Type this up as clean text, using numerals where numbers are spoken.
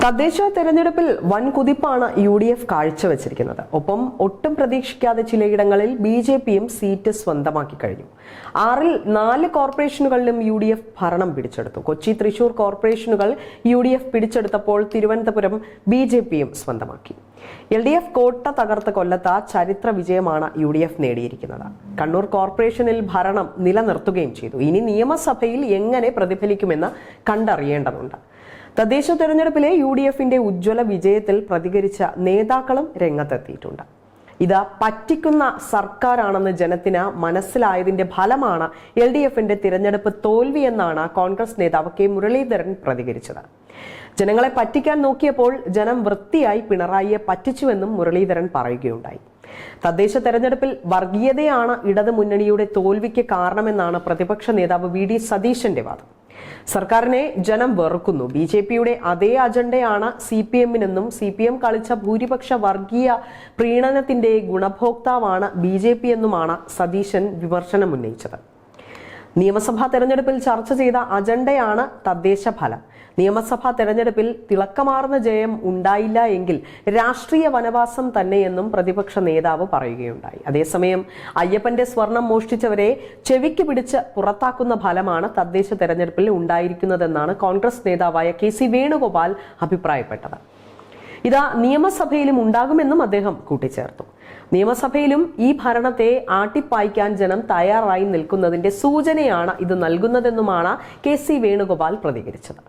തദ്ദേശ തെരഞ്ഞെടുപ്പിൽ വൻ കുതിപ്പാണ് UDF കാഴ്ചവെച്ചിരിക്കുന്നത്. ഒപ്പം ഒട്ടും പ്രതീക്ഷിക്കാതെ ചിലയിടങ്ങളിൽ BJPയും സീറ്റ് സ്വന്തമാക്കി കഴിഞ്ഞു. 6ൽ 4 കോർപ്പറേഷനുകളിലും UDF ഭരണം പിടിച്ചെടുത്തു. കൊച്ചി, തൃശൂർ കോർപ്പറേഷനുകൾ UDF പിടിച്ചെടുത്തപ്പോൾ തിരുവനന്തപുരം BJPയും സ്വന്തമാക്കി. LDF കോട്ട തകർത്ത കൊല്ലത്ത ചരിത്ര വിജയമാണ് UDF നേടിയിരിക്കുന്നത്. കണ്ണൂർ കോർപ്പറേഷനിൽ ഭരണം നിലനിർത്തുകയും ചെയ്തു. ഇനി നിയമസഭയിൽ എങ്ങനെ പ്രതിഫലിക്കുമെന്ന് കണ്ടറിയേണ്ടതുണ്ട്. തദ്ദേശ തെരഞ്ഞെടുപ്പിലെ UDFന്റെ ഉജ്ജ്വല വിജയത്തിൽ പ്രതികരിച്ച നേതാക്കളും രംഗത്തെത്തിയിട്ടുണ്ട്. ഇത് പറ്റിക്കുന്ന സർക്കാരാണെന്ന് ജനത്തിന് മനസ്സിലായതിന്റെ ഫലമാണ് LDFന്റെ തിരഞ്ഞെടുപ്പ് തോൽവിയെന്നാണ് കോൺഗ്രസ് നേതാവ് K. മുരളീധരൻ പ്രതികരിച്ചത്. ജനങ്ങളെ പറ്റിക്കാൻ നോക്കിയപ്പോൾ ജനം വൃത്തിയായി പിണറായിയെ പറ്റിച്ചുവെന്നും മുരളീധരൻ പറയുകയുണ്ടായി. തദ്ദേശ തെരഞ്ഞെടുപ്പിൽ വർഗീയതയാണ് ഇടതു മുന്നണിയുടെ തോൽവിക്ക് കാരണമെന്നാണ് പ്രതിപക്ഷ നേതാവ് VD സതീശന്റെ വാദം. സർക്കാരിനെ ജനം വെറുക്കുന്നു. BJPയുടെ അതേ അജണ്ടയാണ് CPMനെന്നും CPM കളിച്ച ഭൂരിപക്ഷ വർഗീയ പ്രീണനത്തിന്റെ ഗുണഭോക്താവാണ് BJP എന്നുമാണ് സതീശൻ വിമർശനം ഉന്നയിച്ചത്. നിയമസഭാ തെരഞ്ഞെടുപ്പിൽ ചർച്ച ചെയ്ത അജണ്ടയാണ് തദ്ദേശ ഫലം. നിയമസഭാ തെരഞ്ഞെടുപ്പിൽ തിളക്കമാർന്ന ജയം ഉണ്ടായില്ല എങ്കിൽ രാഷ്ട്രീയ വനവാസം തന്നെയെന്നും പ്രതിപക്ഷ നേതാവ് പറയുകയുണ്ടായി. അതേസമയം അയ്യപ്പന്റെ സ്വർണം മോഷ്ടിച്ചവരെ ചെവിക്ക് പിടിച്ച് പുറത്താക്കുന്ന ഫലമാണ് തദ്ദേശ തെരഞ്ഞെടുപ്പിൽ ഉണ്ടായിരിക്കുന്നതെന്നാണ് കോൺഗ്രസ് നേതാവായ KC വേണുഗോപാൽ അഭിപ്രായപ്പെട്ടത്. ഇത് നിയമസഭയിലും ഉണ്ടാകുമെന്നും അദ്ദേഹം കൂട്ടിച്ചേർത്തു. നിയമസഭയിലും ഈ ഭരണത്തെ ആട്ടിപ്പായിക്കാൻ ജനം തയ്യാറായി നിൽക്കുന്നതിന്റെ സൂചനയാണ് ഇത് നൽകുന്നതെന്നുമാണ് KC വേണുഗോപാൽ പ്രതികരിച്ചത്.